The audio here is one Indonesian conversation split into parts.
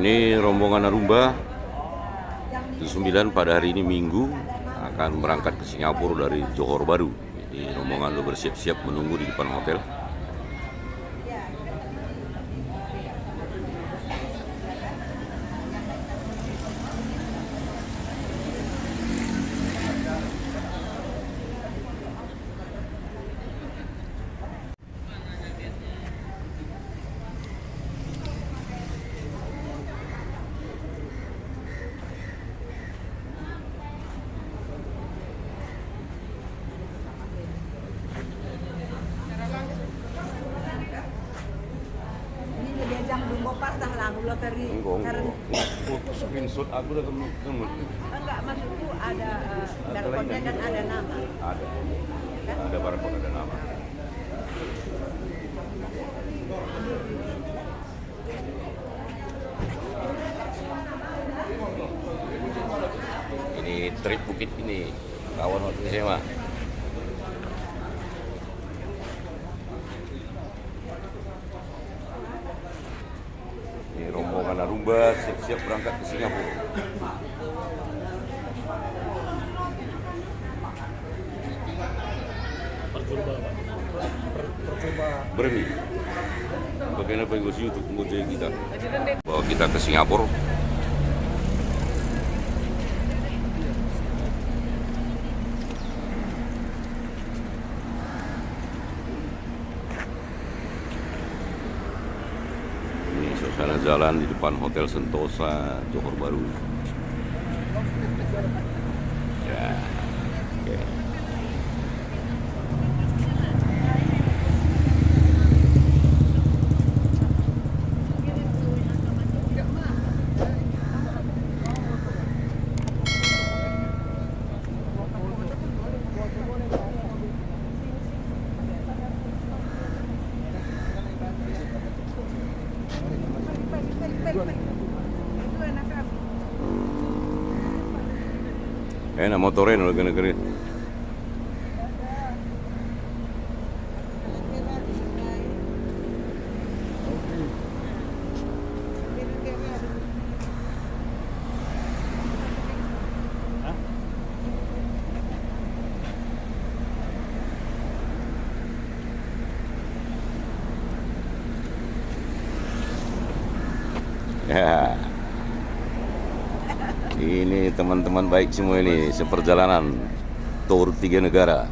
Ini rombongan Arumba 9 pada hari ini Minggu akan berangkat ke Singapura dari Johor Bahru. Jadi rombongan udah bersiap-siap menunggu di depan hotel. Screenshot aku udah enggak, maksudku ada barcode-nya dan ada nama. Ada. Ada barcode, ada nama. Ini trip bukit ini, kawan waktu SMA. Rombongan Arumba siap-siap berangkat ke Singapura. Percoba Bermi. Bagaimana pengus YouTube menguji kita bahwa kita ke Singapura. Suasana jalan di depan Hotel Sentosa, Johor Bahru. Ya, oke. Enak motorin udah kena-kena. Ya. Ini teman-teman baik semua ini seperjalanan tour 3 negara.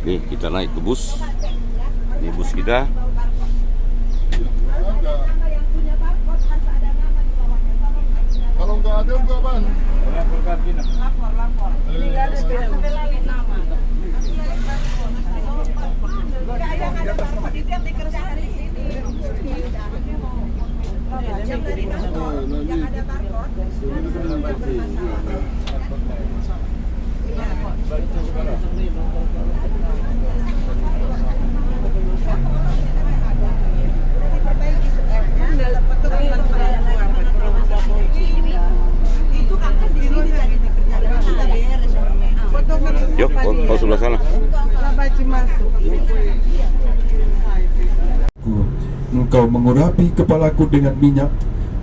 Nih kita naik ke bus. Ini bus kita. kalau nggak ada nggak ban. Lapor. Ini ada nama. Yuk, kau sebelah sana. Engkau mengurapi kepalaku dengan minyak,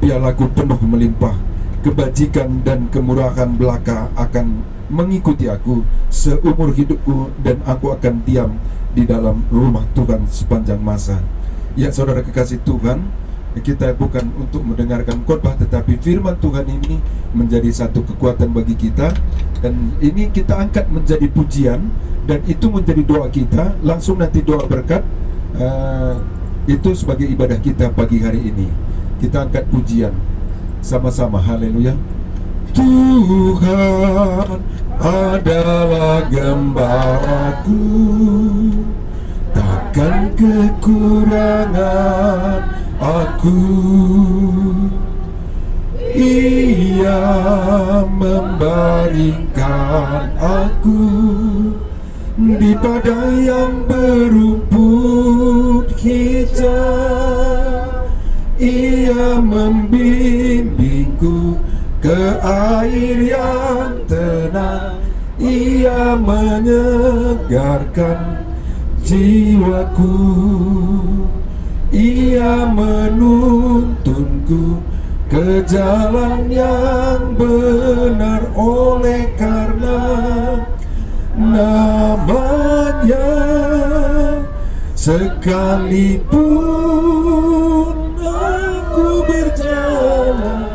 pialaku penuh melimpah. Kebajikan dan kemurahan belaka akan mengikuti aku seumur hidupku, dan aku akan diam di dalam rumah Tuhan sepanjang masa. Ya saudara kekasih Tuhan, kita bukan untuk mendengarkan khotbah, tetapi firman Tuhan ini menjadi satu kekuatan bagi kita, dan ini kita angkat menjadi pujian, dan itu menjadi doa kita. Langsung nanti doa berkat itu sebagai ibadah kita pagi hari ini. Kita angkat pujian sama-sama, haleluya. Tuhan adalah gembalaku, takkan kekurangan aku. Ia membaringkan aku di padang yang berumput hijau. Ia membimbingku ke air yang tenang. Ia Ia menyegarkan jiwaku, Ia menuntunku ke jalan yang benar, oleh karena namanya. Sekalipun aku berjalan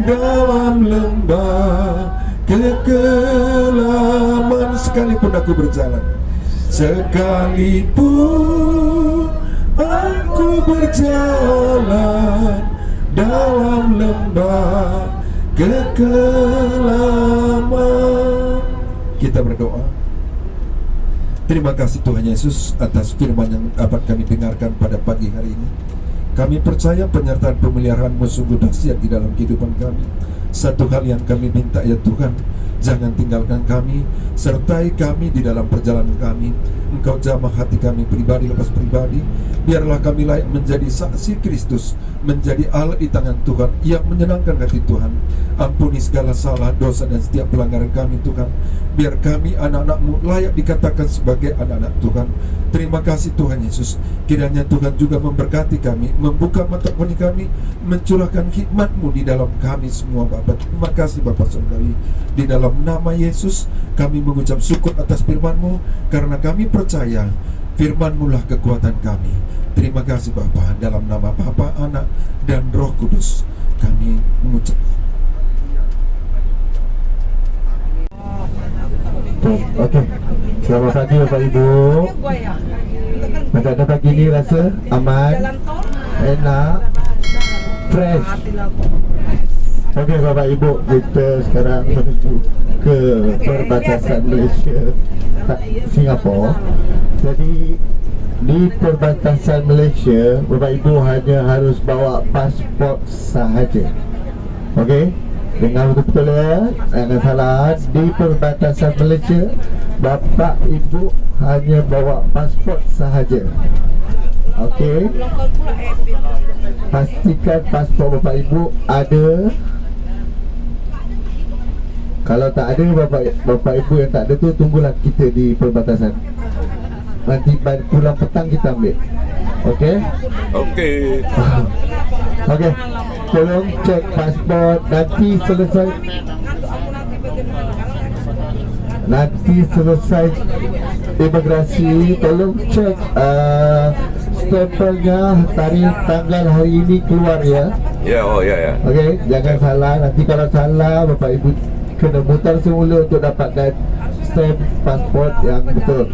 dalam lembah kekelaman, sekalipun aku berjalan, sekalipun aku berjalan dalam lembah kekelaman. Kita berdoa. Terima kasih Tuhan Yesus atas firman yang dapat kami dengarkan pada pagi hari ini. Kami percaya penyertaan pemeliharaan-Mu sungguh dahsyat di dalam kehidupan kami. Satu hal yang kami minta ya Tuhan, jangan tinggalkan kami, sertai kami di dalam perjalanan kami. Engkau jamah hati kami pribadi lepas pribadi. Biarlah kami layak menjadi saksi Kristus, menjadi alat di tangan Tuhan yang menyenangkan hati Tuhan. Ampuni segala salah, dosa dan setiap pelanggaran kami Tuhan. Biar kami anak-anak-Mu layak dikatakan sebagai anak-anak Tuhan. Terima kasih Tuhan Yesus. Kiranya Tuhan juga memberkati kami, membuka mata hati kami, mencurahkan hikmat-Mu di dalam kami semua Bapa. Terima kasih Bapa Surgawi. Di dalam nama Yesus kami mengucap syukur atas firman-Mu, karena kami percaya firman-Mu lah kekuatan kami. Terima kasih Bapa. Dalam nama Bapa, Anak, dan Roh Kudus kami mengucap. Okey. Selamat pagi Bapak Ibu. Pada pagi ini rasa aman, enak, fresh. Okey Bapak Ibu, kita sekarang menuju ke perbatasan Malaysia Singapura. Jadi di perbatasan Malaysia, Bapak Ibu hanya harus bawa pasport sahaja. Okey, dengar betul-betul ya, jangan salah. Di perbatasan Malaysia, Bapak Ibu hanya bawa pasport sahaja. Okey, pastikan pasport Bapak Ibu ada. Kalau tak ada, Bapak Ibu yang tak ada tu, tunggulah kita di perbatasan. Nanti pulang petang kita ambil. Okey? Okey. Okey. Tolong cek pasport. Nanti selesai imigrasi, tolong cek stempelnya, tarikh tanggal hari ini keluar ya. Ya, oh ya. Okey, jangan salah. Nanti kalau salah, Bapak Ibu kena mutar semula untuk dapatkan stamp pasport yang betul.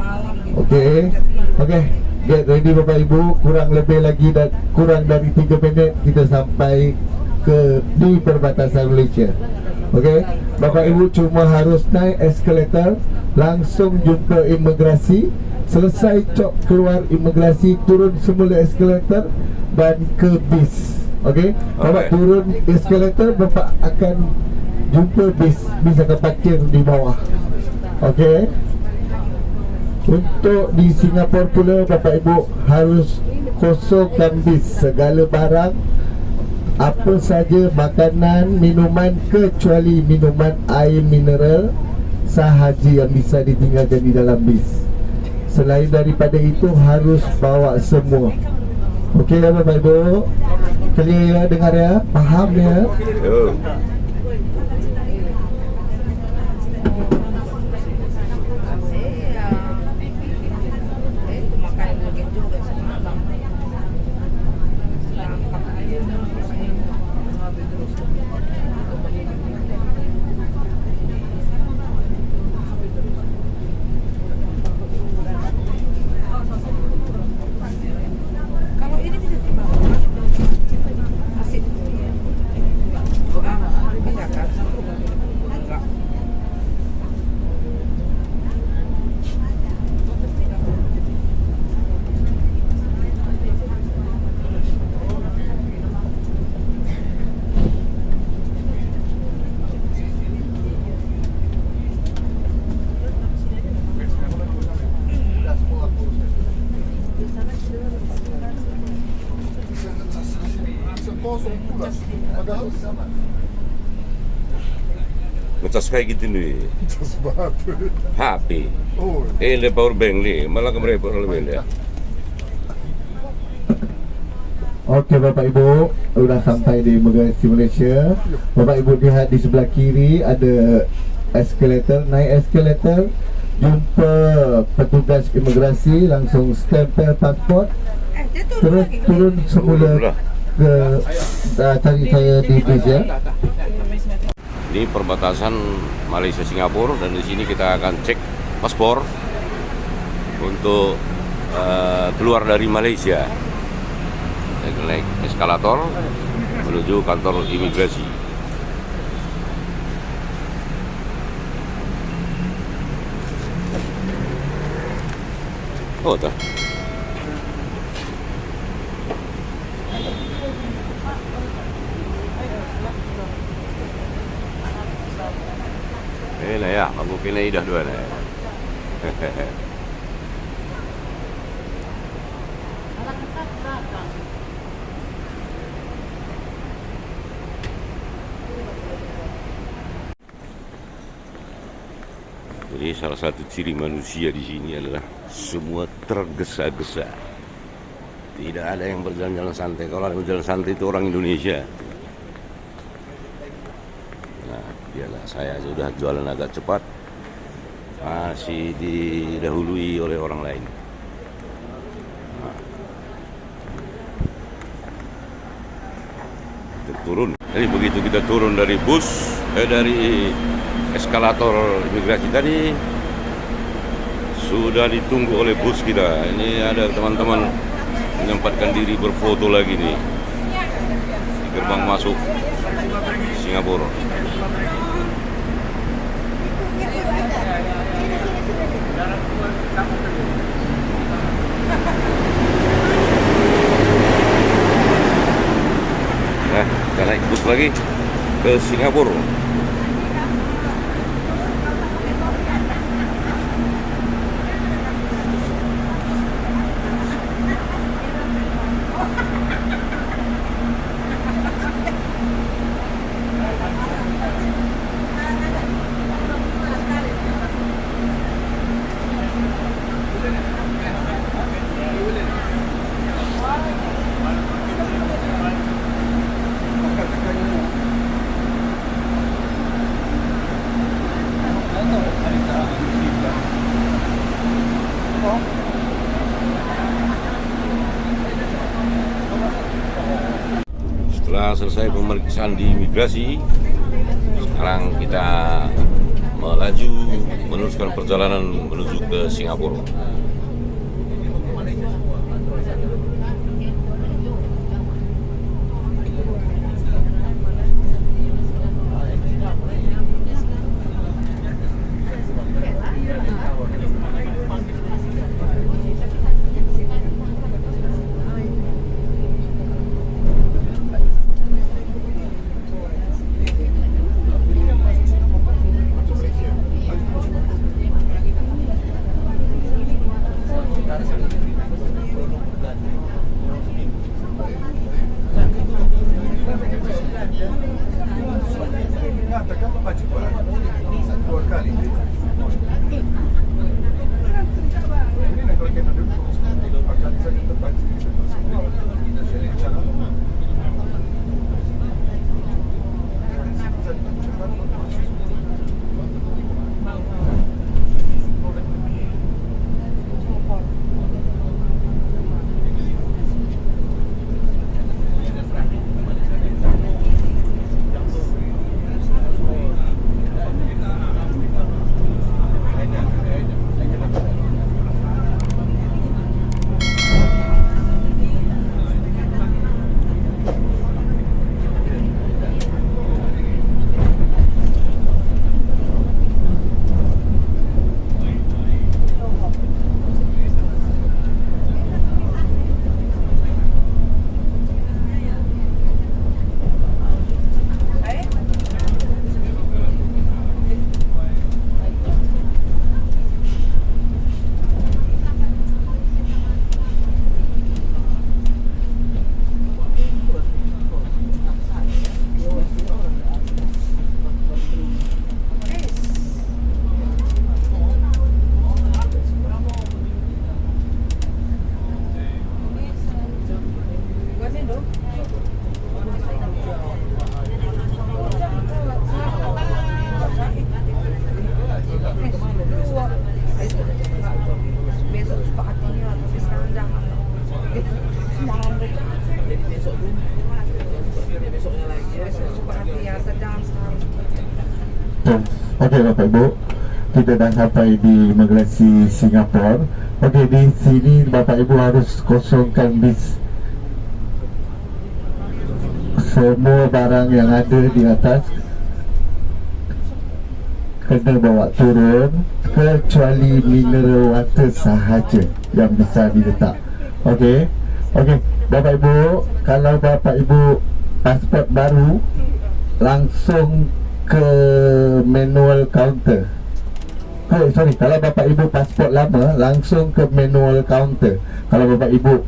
Okey. Okey, get ready Bapak Ibu. Kurang lebih lagi kurang dari 3 minit kita sampai di perbatasan Malaysia. Okey, Bapak Ibu cuma harus naik eskalator, langsung jumpa imigrasi. Selesai cop keluar imigrasi, turun semula eskalator dan ke bis. Okey, Bapak turun eskalator, Bapak akan jumpa bis akan parkir di bawah. Okey. Untuk di Singapura pula, Bapak Ibu harus kosongkan bis. Segala barang, apa saja makanan, minuman, kecuali minuman air mineral sahaja yang bisa ditinggalkan di dalam bis. Selain daripada itu harus bawa semua. Okey ya Bapak Ibu? Clear ya, dengar ya? Faham ya? Yo. Kosong pula. Padahal sama. ngecas kayak gitu nih. Tas baterai. HP. Oh, Le power bank nih, malah kemarin power bank ya. Oke Bapak Ibu, udah sampai di Bagasi Malaysia. Bapak Ibu lihat di sebelah kiri ada eskalator, naik eskalator, jumpa petugas imigrasi, langsung stempel pasport, terus turun semula ke cari saya di Malaysia. Ini perbatasan Malaysia Singapura dan di sini kita akan cek paspor untuk keluar dari Malaysia. Naik eskalator menuju kantor imigrasi. Oh, dah. Nah ya, aku kena dah dua nah. Jadi salah satu ciri manusia di sini adalah semua tergesa-gesa. Tidak ada yang berjalan-jalan santai. Kalau ada yang berjalan santai itu orang Indonesia. Nah, dialah saya sudah jualan agak cepat, masih didahului oleh orang lain. Nah, kita turun. Jadi begitu kita turun dari bus, dari eskalator imigrasi tadi sudah ditunggu oleh bus kita. Ini ada teman-teman menyempatkan diri berfoto lagi nih di gerbang masuk Singapura. Nah, kita naik bus lagi ke Singapura. Setelah selesai pemeriksaan di imigrasi, sekarang kita melaju meneruskan perjalanan menuju ke Singapura. Jangan besok dulu. Besoknya lagi. Seperti biasa jangan sekarang. Okey Bapak Ibu, kita dah sampai di Imigrasi Singapura. Okey, di sini Bapak Ibu harus kosongkan bis. Semua barang yang ada di atas kena bawa turun, kecuali mineral water sahaja yang bisa diletak. Okey, okey Bapak Ibu, kalau Bapak Ibu pasport baru, langsung ke manual counter. Sorry, kalau Bapak Ibu pasport lama, langsung ke manual counter. Kalau Bapak Ibu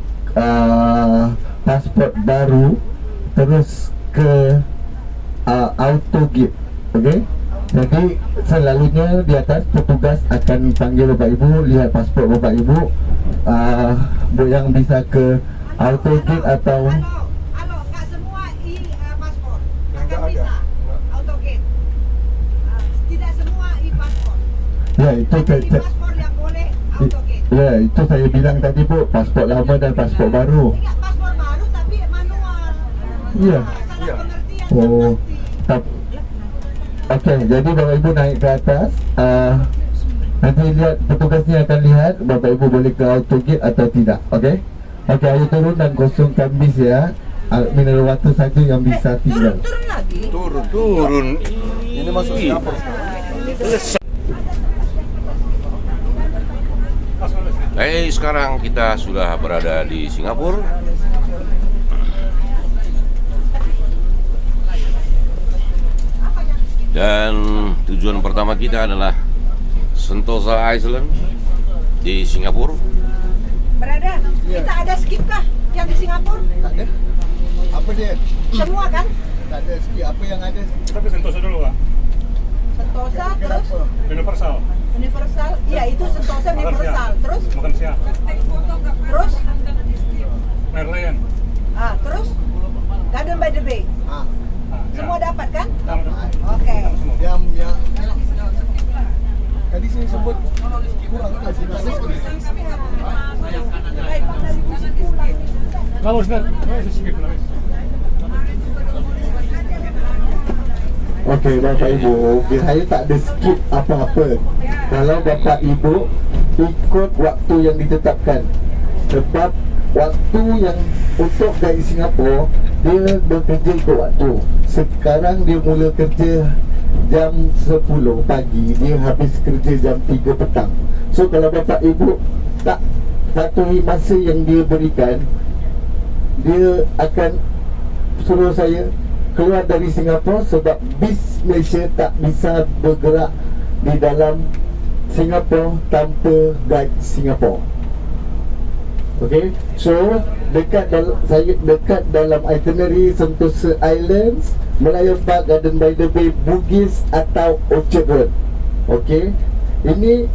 pasport baru, terus ke auto gate. Okey, jadi selalunya di atas petugas akan panggil Bapak Ibu, lihat pasport Bapak Ibu, yang bisa ke auto gate atau Halo, nggak semua paspor akan bisa auto gate. Tidak semua paspor. ya itu Paspor yang boleh auto gate. ya itu saya bilang tadi Bu, pasport lama dan paspor baru. Enggak paspor baru tapi manual. Ya. Salah pengertian. Oh, okey, jadi Bapak Ibu naik ke atas, nanti lihat petugasnya akan lihat Bapak Ibu boleh ke auto gate atau tidak. Okey, okey, ayo turun dan kosongkan bis ya. Mineral water saja yang bisa tinggal. Turun lagi. Turun. Ini masuk Singapura. Sekarang kita sudah berada di Singapura. Dan tujuan pertama kita adalah Sentosa Island di Singapura. Berada. Kita ada skip kah yang di Singapura? Tak ada. Apa dia? Semua kan? Tak ada sikit. Apa yang ada? Kita ke Sentosa dulu Pak. Sentosa terus Kenapa? Universal. Universal. Iya, itu Sentosa Makan Universal. siang. Terus Makan siang. terus Merlion. terus Garden by the Bay. Ah, Semua dapat kan? Dapat. Oke. yang tadi saya sebut kurang tak sih? Tak ada sikit. Lalu sudah. Skip lagi. Okey Bapak Ibu, saya tak ada skip apa-apa. Kalau Bapak Ibu ikut waktu yang ditetapkan. Sebab waktu yang untuk dari Singapura, dia bekerja ikut waktu. Sekarang dia mula kerja jam 10 pagi, dia habis kerja jam 3 petang. So kalau Bapak Ibu tak patuhi masa yang dia berikan, dia akan suruh saya keluar dari Singapura sebab bis Malaysia tak bisa bergerak di dalam Singapura tanpa guide Singapura. Okey, so dekat dalam itinerary Sentosa Islands, Merlion Park, Garden by the Bay, Bugis atau Orchard Road. Okey, ini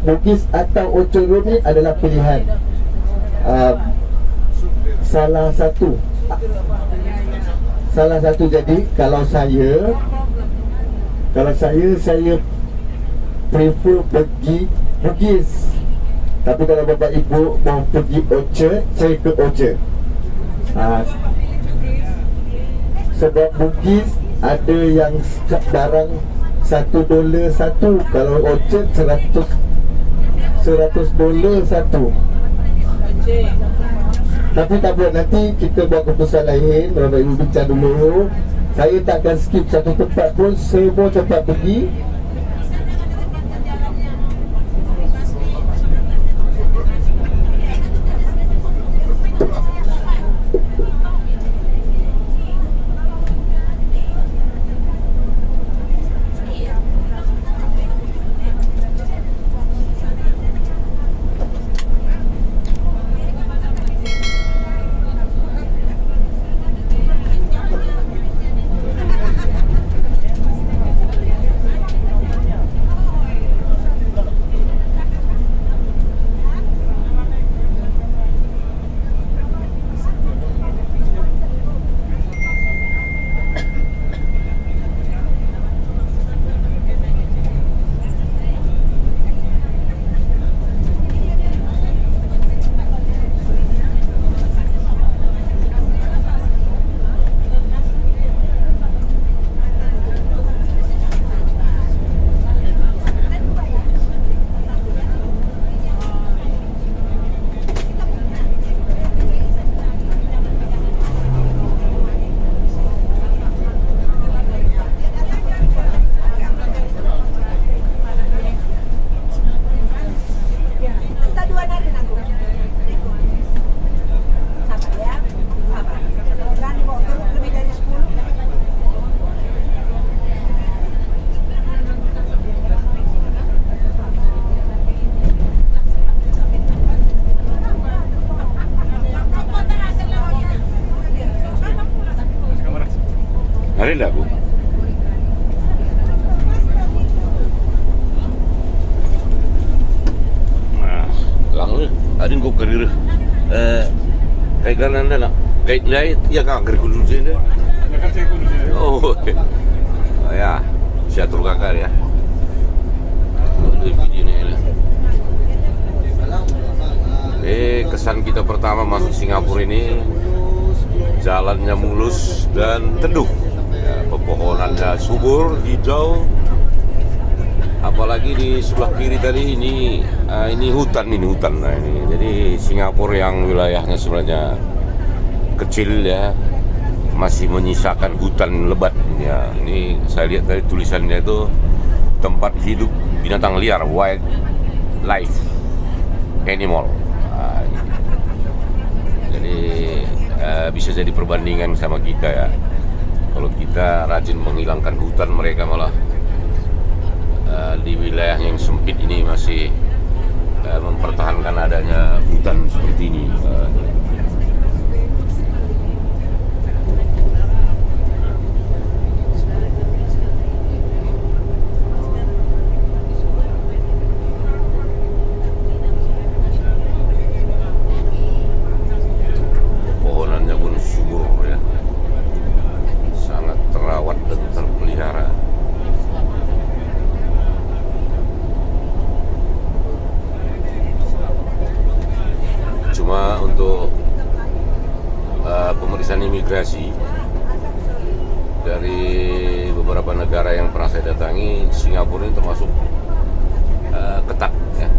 Bugis atau Orchard Road ni adalah pilihan salah satu. Jadi kalau saya prefer pergi Bugis. Tapi kalau Bapak Ibu mau pergi Orchard, saya ke Orchard. Sebab Bugis ada yang barang $1 satu. Kalau Orchard $100 satu. Tapi tak apa, nanti kita buat keputusan lain. Bapak Ibu bincang dulu. Saya takkan skip satu tempat pun. Semua tempat pergi. Ada enggak, Bu? Nah, langsung ada kok karir. Kayak kan anda nak kayak lain, ya kan karir kulun sini. Ya kan saya kudu sini. Oh, ya, saya turun kakak ya. Video ini. Kesan kita pertama masuk Singapura ini, jalannya mulus dan teduh, ya, pepohonannya subur, hijau. Apalagi di sebelah kiri tadi ini hutan. Nah, ini. Jadi Singapura yang wilayahnya sebenarnya kecil ya, masih menyisakan hutan lebat. Ya, ini saya lihat tadi tulisannya itu tempat hidup binatang liar, wild life animal. Jadi bisa jadi perbandingan sama kita ya. Kalau kita rajin menghilangkan hutan, mereka malah di wilayah yang sempit ini masih mempertahankan adanya hutan seperti ini. Pohonannya pun subur ya, sangat terawat dan terpelihara. Cuma untuk pemeriksaan imigrasi dari beberapa negara yang pernah saya datangi, Singapura ini termasuk ketat ya.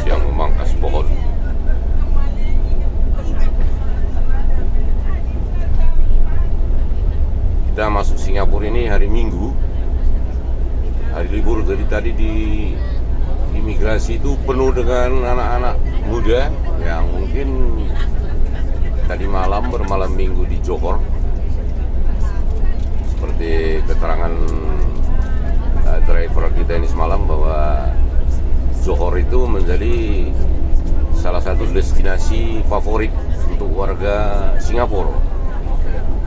Yang memangkas pohon. Kita masuk Singapura ini hari Minggu, hari libur. Jadi tadi di imigrasi itu penuh dengan anak-anak muda yang mungkin tadi malam bermalam minggu di Johor. Seperti keterangan driver kita ini semalam bahwa Johor itu menjadi salah satu destinasi favorit untuk warga Singapura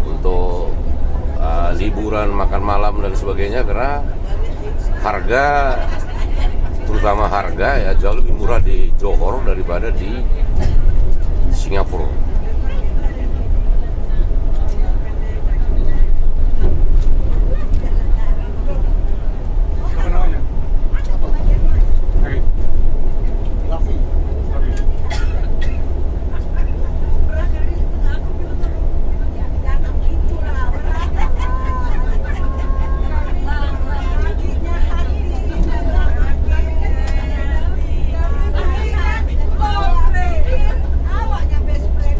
untuk liburan, makan malam dan sebagainya, karena harga, terutama harga ya, jauh lebih murah di Johor daripada di Singapura. Apa namanya? Oke. Rafi. Awaknya best friend.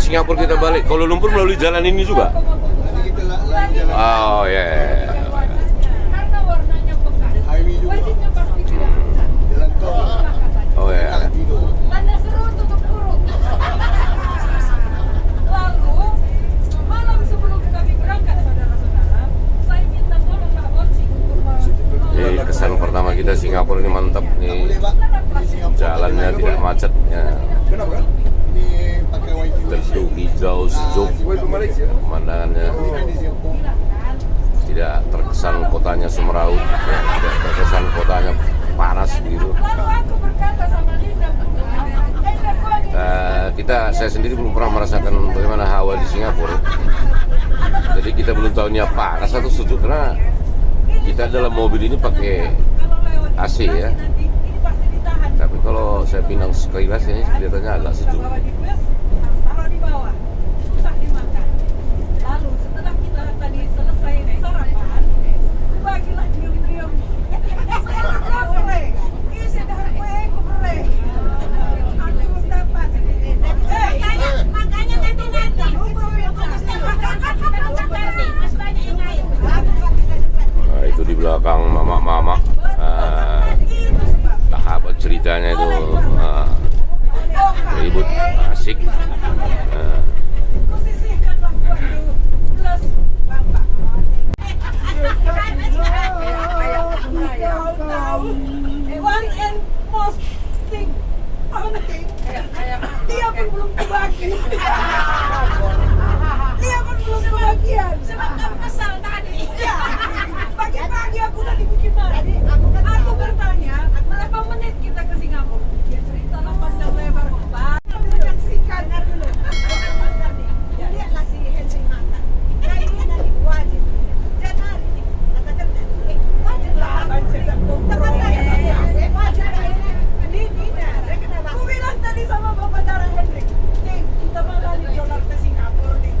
Singapura kita balik Kuala Lumpur melalui jalan ini juga. Nanti kita lagi jalan Oh ya. Karena warnanya pekat. highway juga. Wajibnya pasti Jalan tol. Oh ya. Tidur. Tanda seru tutup kurung. Lalu malam sebelum kami berangkat, saudara-saudara, saya minta tolong Pak Bonsi untuk Jadi kesan pertama kita Singapura ini mantap nih. Boleh, Pak. Di Singapura. Jalannya tidak macet ya. Kenapa? Ini pakai wifi. Teduh, hijau, sejuk, pemandangannya Di Singapura. tidak terkesan kotanya semeraut, ya, tidak terkesan kotanya panas begitu. Lalu aku berkata sama Linda, Saya sendiri belum pernah merasakan bagaimana hawa di Singapura. Jadi kita belum tahu ini panas atau sejuk karena kita dalam mobil ini pakai AC ya. Tapi kalau saya pinang sekilas ini kelihatannya agak sejuk. Bawa di bus, taruh di bawah, susah dimakan. Lalu setelah kita tadi selesai sarapan, bagilah diem-diem. Isi dari kue kue. Aku belum dapat. Makanya nanti. Nah, itu di belakang mama-mama. Tahap ceritanya itu ribut, asik. Kusisihkanlah waduh plus bapak. One and most thing, dia pun belum kebagi. Dia pun belum kebagian. Sebab kamu kesal tadi. Ya, pagi-pagi aku udah dibikin mandi. Aku bertanya, berapa menit kita ke Singapura? Dia ceritalah panjang lebar. Menyaksikan dulu. Lihatlah si Henry makan. Ini dari wajib. Dan hari ini katakan wajib lah. Wajib ini. Aku bilang tadi sama Bapak Dara Henry, kita malah di dolar ke Singapura nih.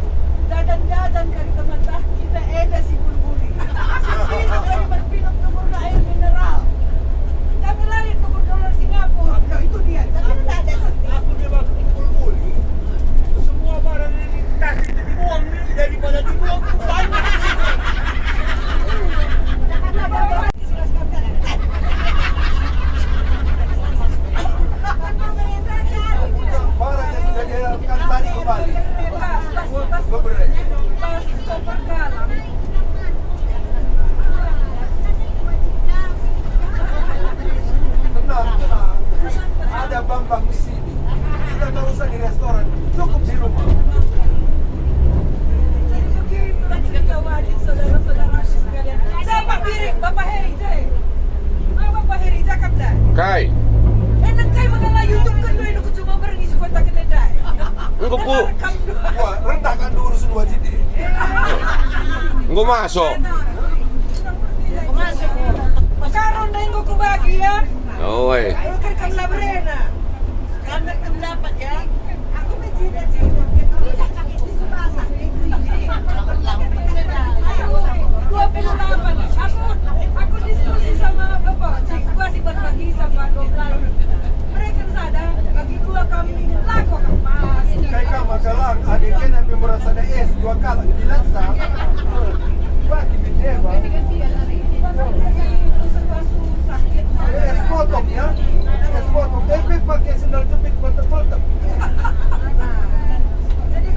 Jajan-jajan kali teman kita ada si bulbuli. Sini dari berpinuk kubur air mineral. Kami lari kubur dolar Singapura. Loh itu dia. Tapi tidak ada sini. Aku coba kumpul semua barang yang dikasih itu dibuang daripada dibuang itu banyak. Barang yang sudah dilakukan tadi kembali. Tenang. Ada Bambang di sini. Kita nggak usah di restoran, cukup di rumah. Bapak Piring, Bapak Heri, Bapak Heri, cakap dah. Kai, Enak kayak mengalah YouTube kan dulu aku cuma berani sekotak kita dah. engkau ku, Wah, rendahkan dulu urusan wajib deh. engkau masuk. Sekarang dah engkau kubagi ya. Oh, weh. Aku kan kamu labrena. Kamu dapat ya. Aku menjadi tidak sakit di sebelah sakit. 28. Aku diskusi sama Bapak. Gua sih berbagi sama 12. Mereka sadar bagi dua kami ini laku kemas. Kayak kamu makalang, adiknya nabi merasa ada es dua kali dilaksa. Bagi bideba. Es potong ya, es potong. Tapi pakai sendal jepit potong-potong. Jadi